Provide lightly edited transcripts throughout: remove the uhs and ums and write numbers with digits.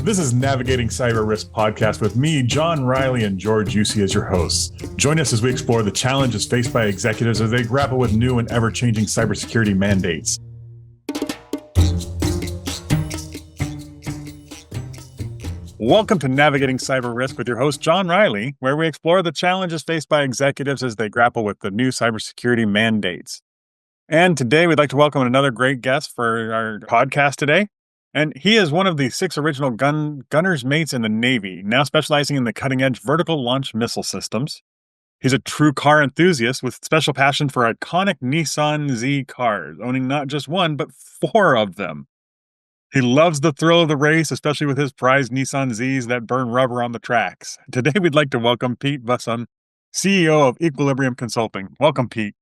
This is Navigating Cyber Risk podcast with me, John Riley, and George Usey as your hosts. Join us as we explore the challenges faced by executives as they grapple with new and ever-changing cybersecurity mandates. Welcome to Navigating Cyber Risk with your host, John Riley, where we explore the challenges faced by executives as they grapple with the new cybersecurity mandates. And today we'd like to welcome another great guest for our podcast today. And he is one of the 6 original gunner's mates in the Navy, now specializing in the cutting-edge vertical launch missile systems. He's a true car enthusiast with special passion for iconic Nissan Z cars, owning not just one, but 4 of them. He loves the thrill of the race, especially with his prized Nissan Zs that burn rubber on the tracks. Today we'd like to welcome Pete Busam, CEO of Equilibrium Consulting. Welcome, Pete.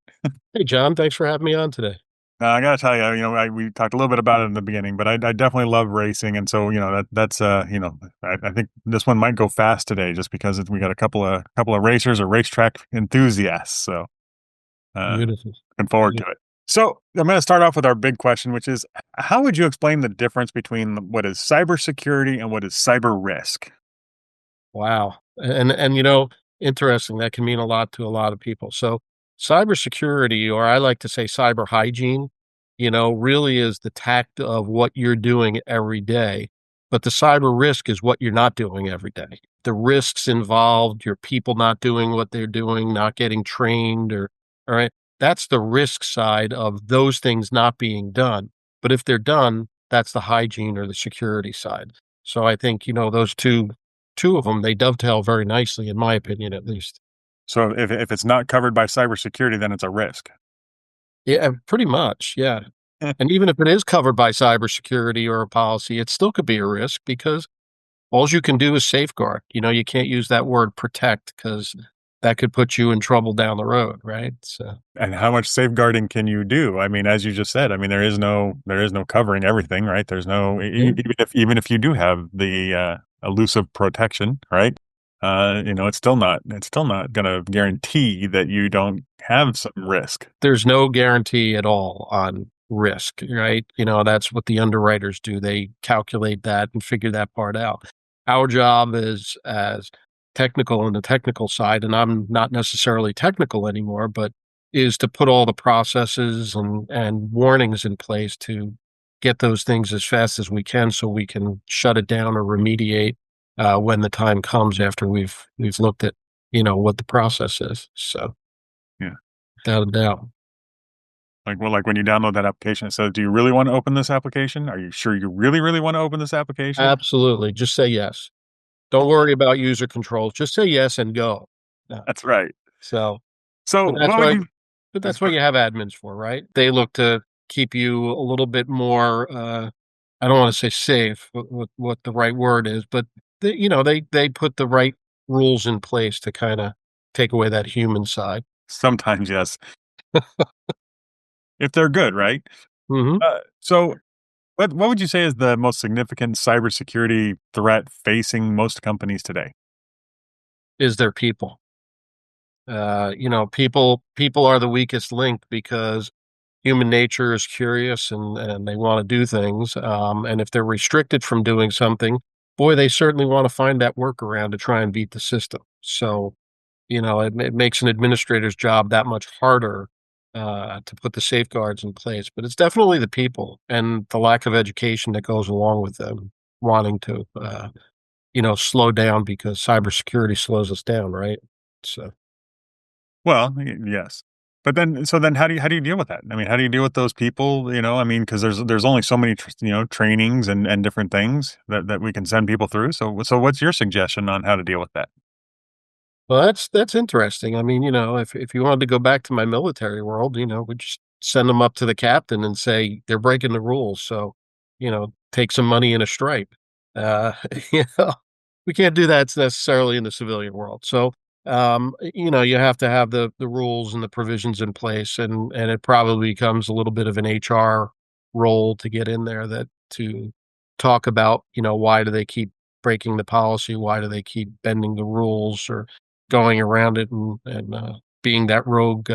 Hey, John. Thanks for having me on today. I got to tell you, we talked a little bit about it in the beginning, but I definitely love racing. And so, that's I think this one might go fast today just because we got a couple of racers or racetrack enthusiasts. So Beautiful. Looking forward to it. So I'm going to start off with our big question, which is, how would you explain the difference between what is cybersecurity and what is cyber risk? Wow. And interesting. That can mean a lot to a lot of people. So cybersecurity, or I like to say cyber hygiene, really is the tact of what you're doing every day. But the cyber risk is what you're not doing every day. The risks involved, your people not doing what they're doing, not getting trained, all right. That's the risk side of those things not being done. But if they're done, that's the hygiene or the security side. So I think, those two of them, they dovetail very nicely, in my opinion, at least. So if it's not covered by cybersecurity, then it's a risk. Yeah, pretty much. Yeah. And even if it is covered by cybersecurity or a policy, it still could be a risk because all you can do is safeguard. You can't use that word protect because that could put you in trouble down the road, right? So. And how much safeguarding can you do? I mean, as you just said, there is no covering everything, right? There's no even if you do have the elusive protection, right? It's still not going to guarantee that you don't have some risk. There's no guarantee at all on risk, right? That's what the underwriters do. They calculate that and figure that part out. Our job is as technical on the technical side, and I'm not necessarily technical anymore, but is to put all the processes and warnings in place to get those things as fast as we can so we can shut it down or remediate when the time comes after we've looked at, what the process is. So, yeah, without a doubt. Like when you download that application, it says, "Do you really want to open this application? Are you sure you really, really want to open this application?" Absolutely. Just say yes. Don't worry about user controls. Just say yes and go. No. That's right. So that's what you have admins for, right? They look to keep you a little bit more. I don't want to say safe, what the right word is, but they put the right rules in place to kind of take away that human side. Sometimes, yes. If they're good, right? Mm-hmm. So what would you say is the most significant cybersecurity threat facing most companies today? Is their people. People are the weakest link because human nature is curious and they want to do things. And if they're restricted from doing something, boy, they certainly want to find that workaround to try and beat the system. So, it makes an administrator's job that much harder to put the safeguards in place. But it's definitely the people and the lack of education that goes along with them wanting to, slow down because cybersecurity slows us down, right? So. Well, yes. But then how do you deal with that? I mean, how do you deal with those people? Because there's only so many trainings and different things that we can send people through. So what's your suggestion on how to deal with that? Well, that's interesting. I mean, if you wanted to go back to my military world, we just send them up to the captain and say they're breaking the rules. So, take some money in a stripe. We can't do that necessarily in the civilian world. So, you have to have the rules and the provisions in place, and it probably becomes a little bit of an HR role to get in there to talk about, why do they keep breaking the policy? Why do they keep bending the rules or going around it and being that rogue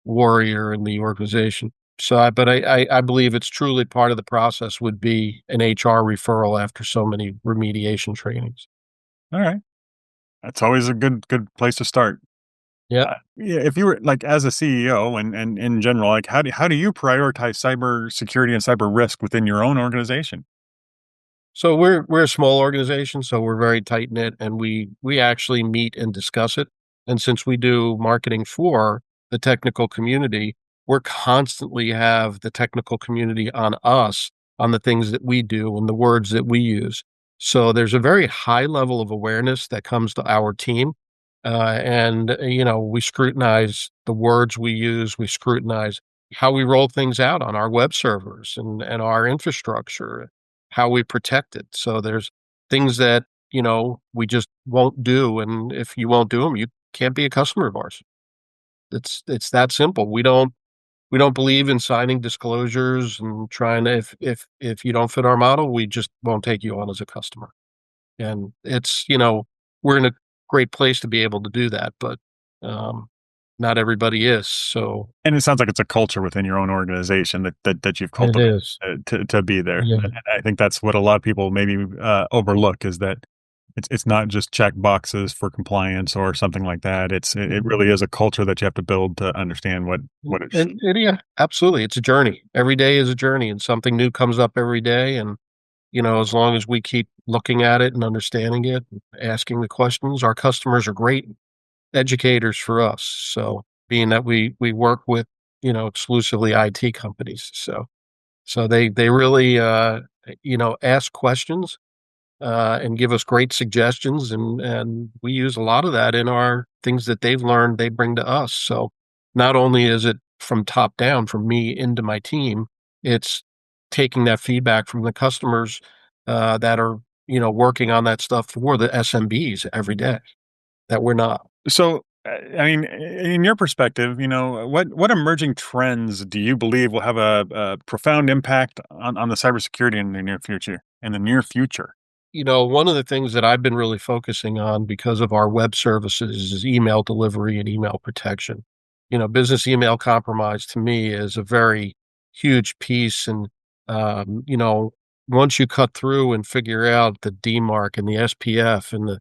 warrior in the organization? But I believe it's truly part of the process would be an HR referral after so many remediation trainings. All right. That's always a good place to start. Yep. Yeah, if you were like as a CEO and in general, like how do you prioritize cyber security and cyber risk within your own organization? So we're a small organization, so we're very tight knit, and we actually meet and discuss it. And since we do marketing for the technical community, we're constantly have the technical community on us on the things that we do and the words that we use. So there's a very high level of awareness that comes to our team, and we scrutinize the words we use. We scrutinize how we roll things out on our web servers and our infrastructure, how we protect it. So there's things that, we just won't do, and if you won't do them, you can't be a customer of ours. It's that simple. We don't believe in signing disclosures and trying to if you don't fit our model, we just won't take you on as a customer. And we're in a great place to be able to do that, but um not everybody is. So And it sounds like it's a culture within your own organization that you've it cultivated is. to be there. Yeah. And I think that's what a lot of people maybe overlook is that it's not just check boxes for compliance or something like that. It Mhm. really is a culture that you have to build to understand what it should. And yeah, absolutely. It's a journey. Every day is a journey and something new comes up every day. And, as long as we keep looking at it and understanding it, and asking the questions, our customers are great educators for us. So being that we work with, exclusively IT companies. So they really ask questions and give us great suggestions, and we use a lot of that in our things that they've learned they bring to us. So not only is it from top down from me into my team, it's taking that feedback from the customers that are working on that stuff for the SMBs every day that we're not. So, I mean, in your perspective, what emerging trends do you believe will have a profound impact on the cybersecurity in the near future? In the near future, One of the things that I've been really focusing on because of our web services is email delivery and email protection. Business email compromise to me is a very huge piece. And, once you cut through and figure out the DMARC and the SPF and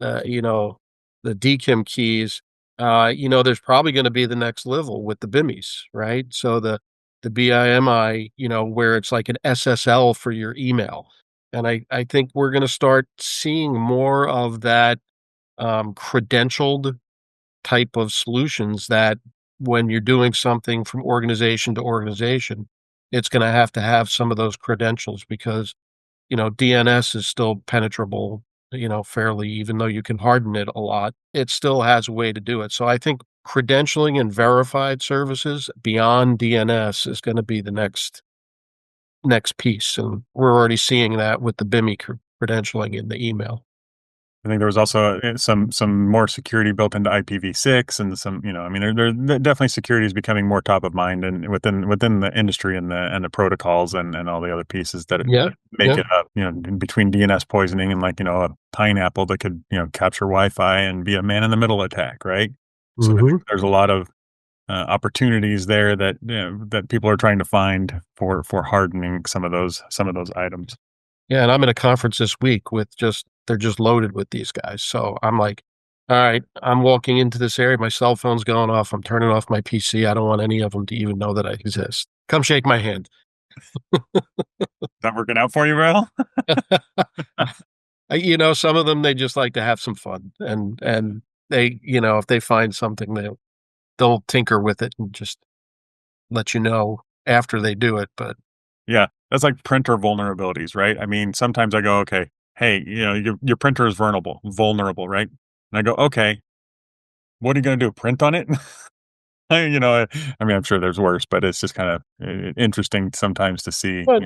the DKIM keys, there's probably going to be the next level with the BIMIs, right? So the BIMI, where it's like an SSL for your email, and I think we're gonna start seeing more of that, credentialed type of solutions that when you're doing something from organization to organization, it's gonna have to have some of those credentials because, DNS is still penetrable, fairly even though you can harden it a lot, it still has a way to do it. So I think credentialing and verified services beyond DNS is gonna be the next piece, and we're already seeing that with the BIMI credentialing in the email. I think there was also some more security built into IPv6 and some, I mean, definitely security is becoming more top of mind and within the industry and the protocols and all the other pieces that Yeah, make yeah. it up, in between DNS poisoning and like, a pineapple that could, capture Wi-Fi and be a man in the middle attack, right? So I Mhm. think there's a lot of opportunities there that that people are trying to find for hardening some of those items. Yeah, and I'm in a conference this week with just they're just loaded with these guys, so I'm like, "All right, I'm walking into this area, my cell phone's going off, I'm turning off my PC, I don't want any of them to even know that I exist. Come shake my hand." That working out for you, well? Some of them, they just like to have some fun, and they if they find something, they'll tinker with it and just let you know after they do it, but Yeah, that's like printer vulnerabilities, right? I mean, sometimes I go, okay, hey, your printer is vulnerable, right? And I go, okay, what are you going to do? Print on it? I mean, I'm sure there's worse, but it's just kind of interesting sometimes to see. but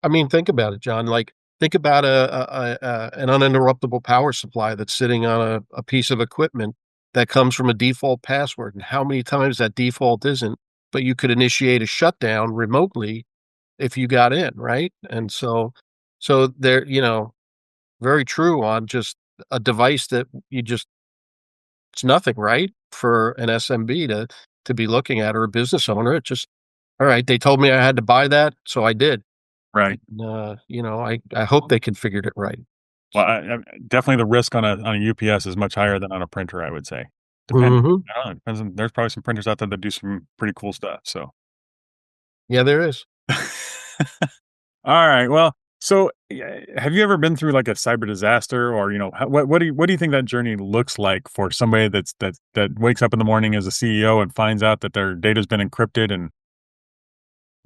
I mean, think about it, John. Like, think about an uninterruptible power supply that's sitting on a piece of equipment that comes from a default password, and how many times that default isn't, but you could initiate a shutdown remotely if you got in, right? And so they're, very true on just a device that you just it's nothing, right? For an SMB to be looking at or a business owner, it just All right, they told me I had to buy that, so I did. Right. And, I hope they configured it right. Well, So, definitely the risk on a UPS is much higher than on a printer, I would say. Depending. mhm. I don't know, depends on, there's probably some printers out there that do some pretty cool stuff. So, Yeah, there is. all right. Well, so have you ever been through like a cyber disaster, or what do you think that journey looks like for somebody that wakes up in the morning as a CEO and finds out that their data's been encrypted and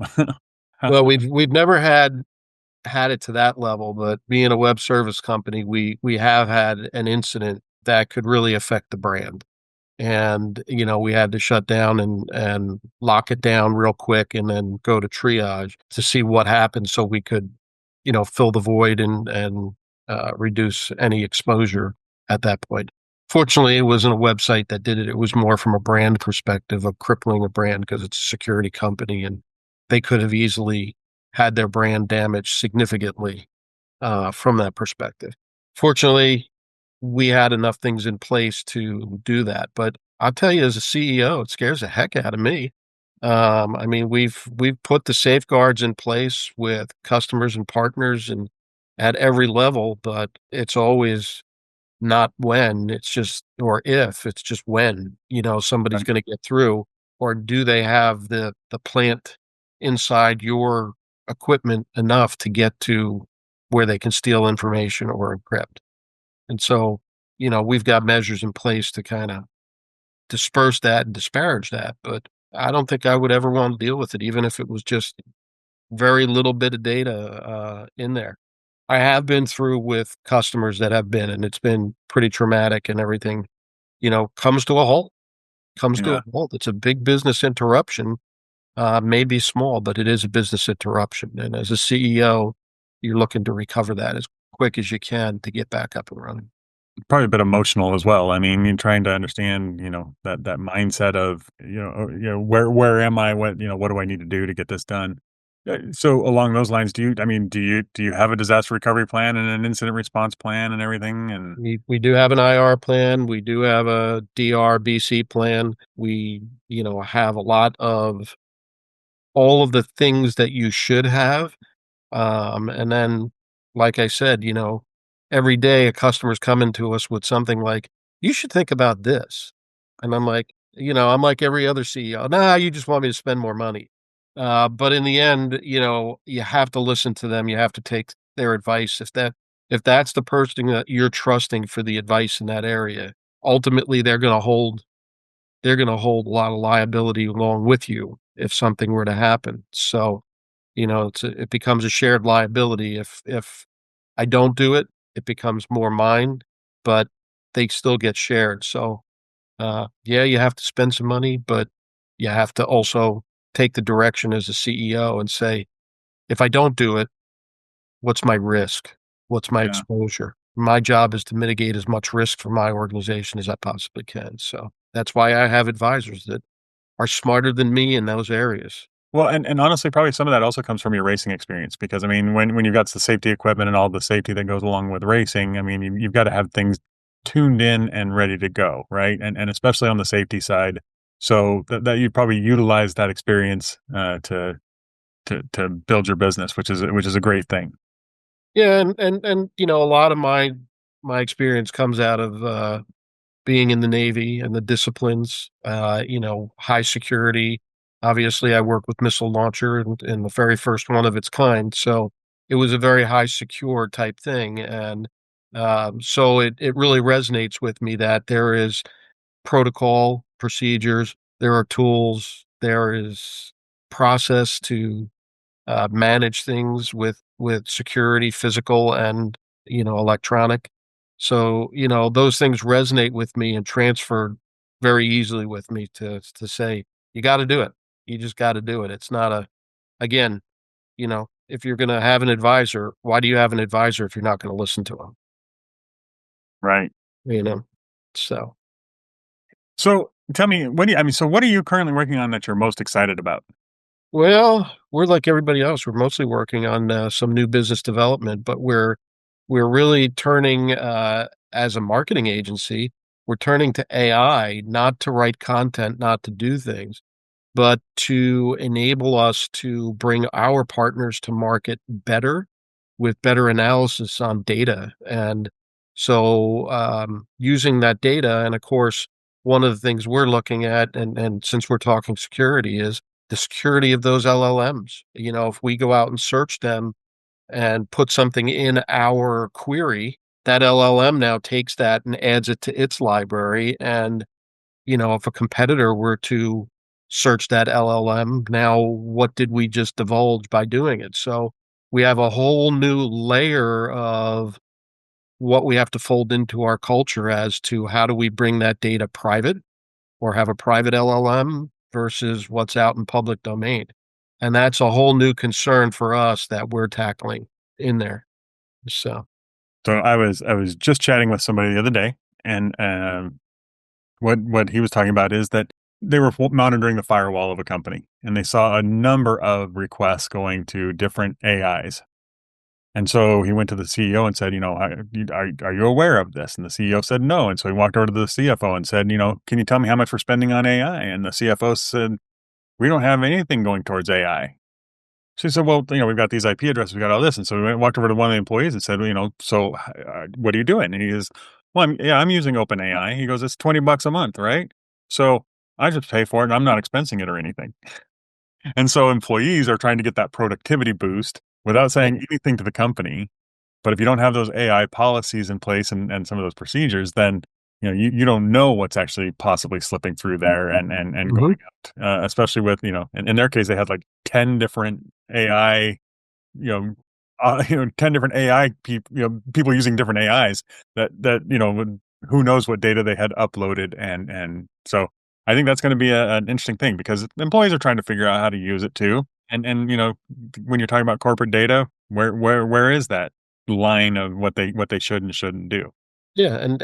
Huh, Well, we've never had it to that level, but being a web service company, we have had an incident that could really affect the brand. And, we had to shut down and lock it down real quick and then go to triage to see what happened so we could, fill the void and reduce any exposure at that point. Fortunately, it wasn't a website that did it. It was more from a brand perspective of crippling a brand because it's a security company and they could have easily had their brand damaged significantly from that perspective. Fortunately, we had enough things in place to do that. But I'll tell you, as a CEO, it scares the heck out of me. I mean, we've put the safeguards in place with customers and partners and at every level, but it's always not when, it's just or if, it's just when, somebody's right. gonna get through, or do they have the plant inside your equipment enough to get to where they can steal information or encrypt? And so, we've got measures in place to kinda disperse that and disparage that, but I don't think I would ever wanna deal with it, even if it was just very little bit of data, in there. I have been through with customers that have been, and it's been pretty traumatic and everything, comes to a halt, comes to Yeah. a halt. It's a big business interruption, may be small, but it is a business interruption, and as a CEO, you're looking to recover that as quick as you can to get back up and running. Probably a bit emotional as well. I mean, you're trying to understand, that mindset of, where am I? What do I need to do to get this done? So along those lines, do you have a disaster recovery plan and an incident response plan and everything? And We do have an IR plan, we do have a DRBC plan. We, have a lot of all of the things that you should have. And then, like I said, every day a customer's coming to us with something like, "You should think about this." And I'm like, I'm like every other CEO. "Nah, you just want me to spend more money." But in the end, you have to listen to them. You have to take their advice. If that's the person that you're trusting for the advice in that area, ultimately they're gonna hold a lot of liability along with you if something were to happen. So, it becomes a shared liability. If I don't do it, it becomes more mine, but they still get shared. So, yeah, you have to spend some money, but you have to also take the direction as a CEO and say, if I don't do it, what's my risk? What's my yeah. exposure? My job is to mitigate as much risk for my organization as I possibly can. So that's why I have advisors that are smarter than me in those areas. Well, and honestly, probably some of that also comes from your racing experience because I mean, when you've got the safety equipment and all the safety that goes along with racing, I mean, you've got to have things tuned in and ready to go, right? And especially on the safety side, so that you probably utilize that experience to build your business, which is a great thing. Yeah, and a lot of my experience comes out of being in the Navy and the disciplines, high security. Obviously, I worked with missile launcher and the very first one of its kind, so it was a very high secure type thing, and so it really resonates with me that there is protocol, procedures, there are tools, there is process to manage things with security, physical and electronic. So those things resonate with me and transfer very easily with me to say you got to do it. You just got to do it. It's not a again, if you're going to have an advisor, why do you have an advisor if you're not going to listen to him? Right. You know, so. So tell me, so what are you currently working on that you're most excited about? Well, we're like everybody else. We're mostly working on some new business development, but we're really turning as a marketing agency, we're turning to AI not to write content, not to do things, but to enable us to bring our partners to market better with better analysis on data. And so using that data, and of course, one of the things we're looking at, and since we're talking security, is the security of those LLMs. If we go out and search them and put something in our query, that LLM now takes that and adds it to its library. And, if a competitor were to search that LLM, now what did we just divulge by doing it? So we have a whole new layer of what we have to fold into our culture as to how do we bring that data private or have a private LLM versus what's out in public domain. And that's a whole new concern for us that we're tackling in there. So, So I was just chatting with somebody the other day, and what he was talking about is that they were monitoring the firewall of a company, and they saw a number of requests going to different AIs. And so he went to the CEO and said, are you aware of this? And the CEO said no. And so he walked over to the CFO and said, can you tell me how much we're spending on AI? And the CFO said, we don't have anything going towards AI. She said, well, we've got these IP addresses, we got all this. And so we walked over to one of the employees and said, so what are you doing? And he goes, well, I'm using OpenAI. He goes, it's $20 a month, right? So I just pay for it and I'm not expensing it or anything. And so employees are trying to get that productivity boost without right. saying anything to the company. But if you don't have those AI policies in place and some of those procedures, then you don't know what's actually possibly slipping through there and Mhm. going out. Especially with in their case, they had like 10 different AI, you know, 10 different AI people, people using different AIs that who knows what data they had uploaded and so I think that's going to be an interesting thing because employees are trying to figure out how to use it too. And when you're talking about corporate data, where is that line of what they should and shouldn't do? Yeah, and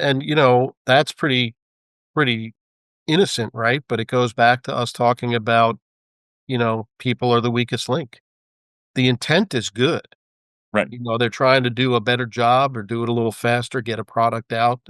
that's pretty innocent, right? But it goes back to us talking about, people are the weakest link. The intent is good. Right. They're trying to do a better job or do it a little faster, get a product out,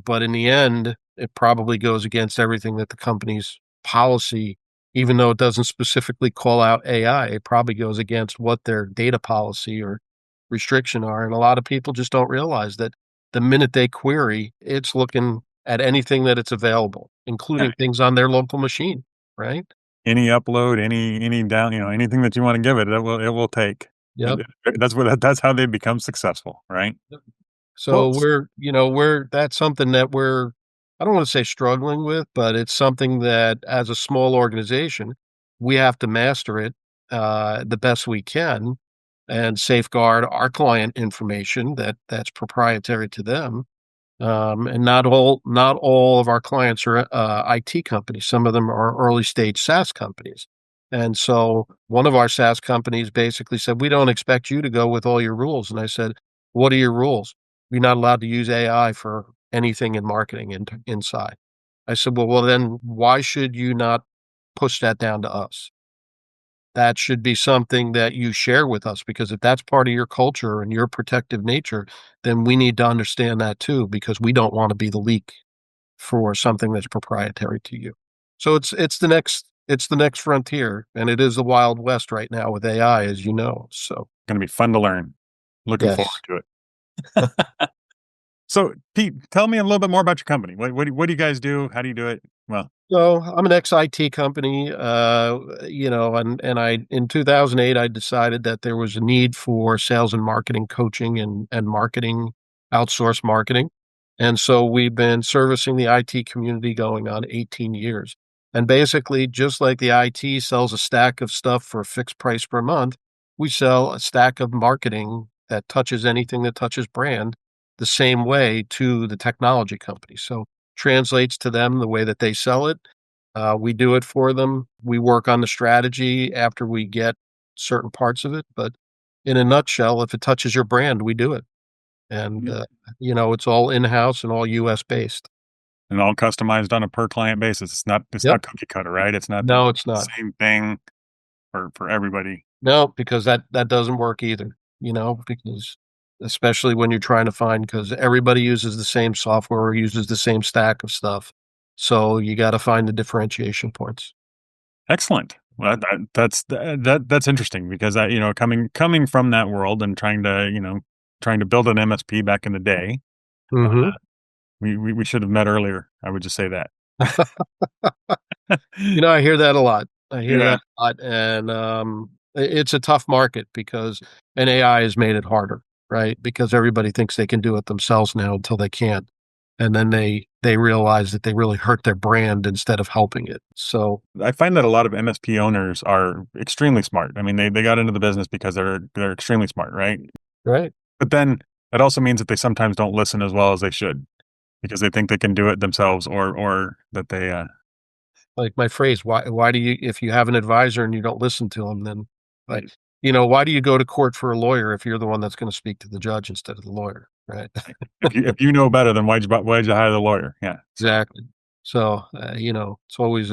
but in the end, it probably goes against everything that the company's policy, even though it doesn't specifically call out AI, it probably goes against what their data policy or restriction are. And a lot of people just don't realize that the minute they query, it's looking at anything that it's available, Yeah. including things on their local machine, right? Any upload, any down, anything that you want to give it, it will take. Yep. And that's how they become successful, right? Well, So we're that's something that I don't want to say struggling with, but it's something that as a small organization, we have to master it the best we can and safeguard our client information that's proprietary to them. And not all of our clients are IT companies. Some of them are early stage SaaS companies. And so one of our SaaS companies basically said, "We don't expect you to go with all your rules." And I said, "What are your rules? You're not allowed to use AI for anything in marketing inside." I said, "Well, then why should you not push that down to us? That should be something that you share with us, because if that's part of your culture and your protective nature, then we need to understand that too, because we don't want to be the leak for something that's proprietary to you." So it's the next frontier, and it is the Wild West right now with AI, as you know. So going to be fun to learn. Looking forward yes. to it. So, Pete, tell me a little bit more about your company. What do you guys do? How do you do it? Well, So I'm an ex-IT company, and I in 2008 I decided that there was a need for sales and marketing coaching and marketing, outsource marketing. And so we've been servicing the IT community going on 18 years. And basically, just like the IT sells a stack of stuff for a fixed price per month, we sell a stack of marketing that touches anything that touches brand the same way to the technology company. So translates to them the way that they sell it. We do it for them. We work on the strategy after we get certain parts of it. But in a nutshell, if it touches your brand, we do it. And, yeah. it's all in house and all US based. And all customized on a per client basis. It's Yep. not cookie cutter, right? It's not the No, it's not. same thing for everybody. No, because that doesn't work either, because especially when you're trying to find, because everybody uses the same software or uses the same stack of stuff. So you got to find the differentiation points. Excellent. Well, that's interesting because coming from that world and trying to build an MSP back in the day, Mhm. we should have met earlier. I would just say that. I hear that a lot. I hear Yeah. that a lot, and, it's a tough market because and AI has made it harder, right? Because everybody thinks they can do it themselves now until they can't, and then they realize that they really hurt their brand instead of helping it. So I find that a lot of MSP owners are extremely smart. I mean, they got into the business because they're extremely smart, right? right? But then that also means that they sometimes don't listen as well as they should because they think they can do it themselves, or that they Like my phrase, why do you if you have an advisor and you don't listen to him, then like, mm, why do you go to court for a lawyer if you're the one that's gonna speak to the judge instead of the lawyer, right? if you know better, then why'd you hire the lawyer? Yeah. So Exactly. So, it's always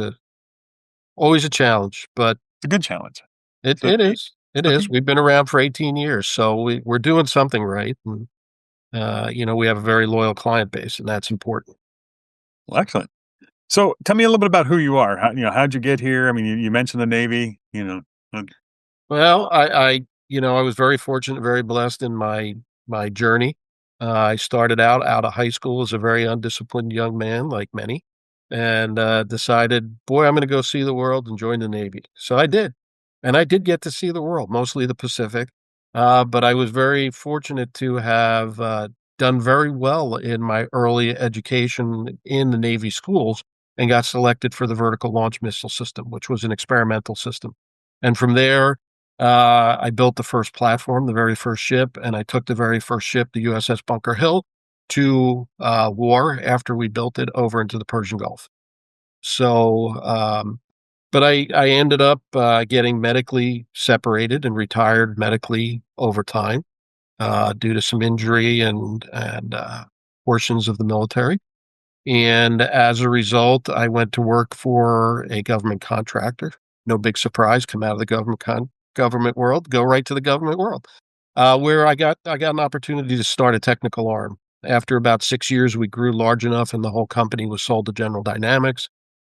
a challenge, but it's a good challenge. it So it is. It so is. Pete, We've been around for 18 years, so we're doing something right, and, we have a very loyal client base, and that's important. well, excellent. So tell me a little bit about who you are. How'd you get here? I mean, you mentioned the Navy. Uh, Well, I was very fortunate, very blessed in my journey. I started out of high school as a very undisciplined young man, like many, and decided, boy, I'm going to go see the world and join the Navy. So I did, and I did get to see the world, mostly the Pacific. But I was very fortunate to have done very well in my early education in the Navy schools, and got selected for the vertical launch missile system, which was an experimental system. And from there, I built the first platform, the very first ship, and I took the very first ship, the USS Bunker Hill, to war after we built it over into the Persian Gulf. So, but I ended up getting medically separated and retired medically over time due to some injury and portions of the military. And as a result, I went to work for a government contractor. No big surprise, come out of the government world, go right to the government world, where I got an opportunity to start a technical arm. After about 6 years, we grew large enough, and the whole company was sold to General Dynamics.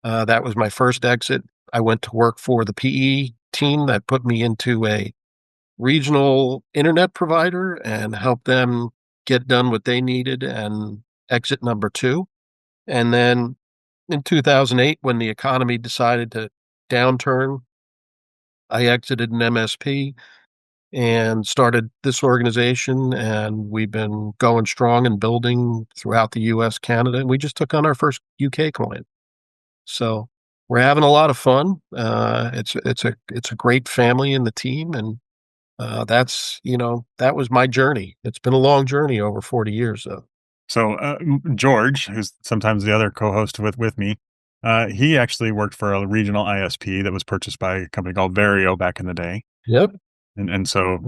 That was my first exit. I went to work for the PE team that put me into a regional internet provider and helped them get done what they needed and exit number two. And then in 2008, when the economy decided to downturn, I exited an MSP and started this organization. And we've been going strong and building throughout the US, Canada. And we just took on our first UK client. So we're having a lot of fun. It's a great family in the team. And that was my journey. It's been a long journey over 40 years, though. George, who's sometimes the other co-host with me, he actually worked for a regional ISP that was purchased by a company called Vario back in the day, Yep. and so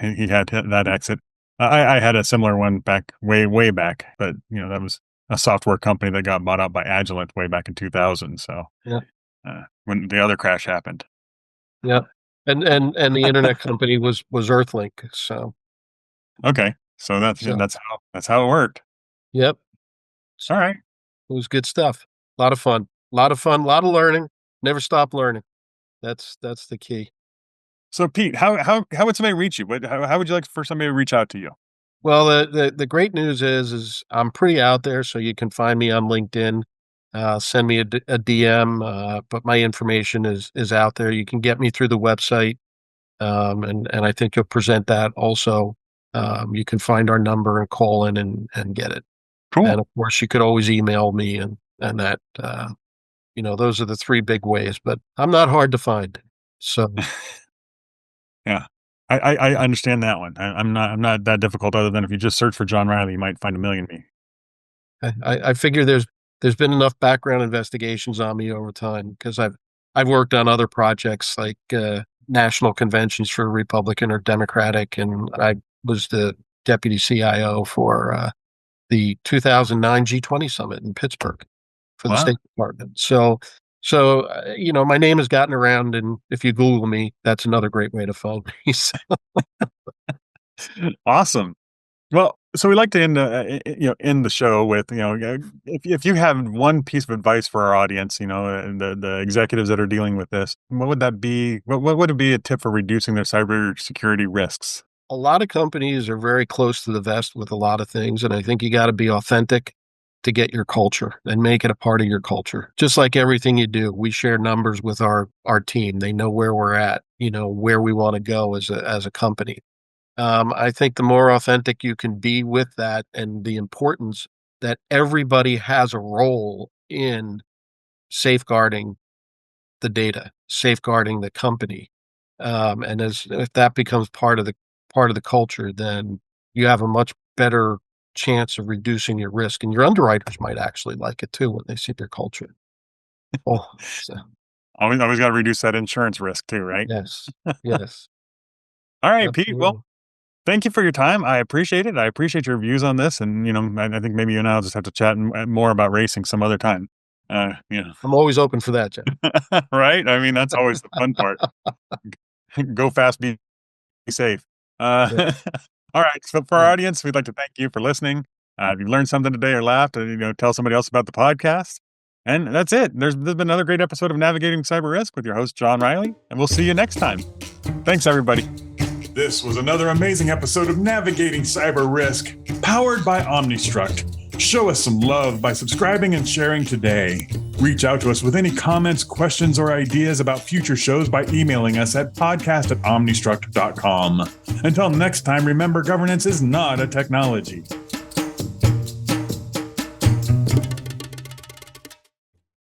he had that exit. I had a similar one back way back, but that was a software company that got bought out by Agilent way back in 2000. So Yeah. when the other crash happened, Yeah. And the internet company was Earthlink, so okay, so so that's how it worked. yep, All right. it was good stuff. A lot of fun. A lot of fun, a lot of learning. Never stop learning. That's the key. So Pete, how would somebody reach you? How would you like for somebody to reach out to you? Well, the great news is I'm pretty out there, so you can find me on LinkedIn. Send me a DM, but my information is out there. You can get me through the website, and I think you'll present that also. You can find our number and call in and get it. And Cool. of course, you could always email me and that, those are the 3 big ways, but I'm not hard to find. So, Yeah. I understand that one. I'm not that difficult other than if you just search for John Riley, you might find a million me. I figure there's been enough background investigations on me over time because I've worked on other projects like, national conventions for Republican or Democratic, and I was the deputy CIO for, the 2009 G20 summit in Pittsburgh for the Wow. State Department. So, my name has gotten around, and if you Google me, that's another great way to find me. So, Awesome. Well, So we like to end the show with, if you have one piece of advice for our audience, the executives that are dealing with this, what would that be? What would it be a tip for reducing their cybersecurity risks? A lot of companies are very close to the vest with a lot of things, and I think you got to be authentic to get your culture and make it a part of your culture. Just like everything you do, we share numbers with our team. They know where we're at, where we want to go as a company. I think the more authentic you can be with that, and the importance that everybody has a role in safeguarding the data, safeguarding the company. And if that becomes part of the culture, then you have a much better chance of reducing your risk, and your underwriters might actually like it too when they see their culture. Oh, so, Always got to reduce that insurance risk too, right? yes, yes, All right, Pete. Well, absolutely. thank you for your time. I appreciate it. I appreciate your views on this, and I think maybe you and I'll just have to chat more about racing some other time. Uh, you know, I'm always open for that, Jeff. right? I mean, that's always the fun part. Go fast, be safe. Yeah. All right. So for our Yeah. audience, we'd like to thank you for listening. If you learned something today or laughed, tell somebody else about the podcast. And that's it. There's been another great episode of Navigating Cyber Risk with your host, John Riley, and we'll see you next time. Thanks, everybody. This was another amazing episode of Navigating Cyber Risk, powered by Omnistruct. Show us some love by subscribing and sharing today. Reach out to us with any comments, questions, or ideas about future shows by emailing us at podcast@omnistruct.com. Until next time, remember, governance is not a technology.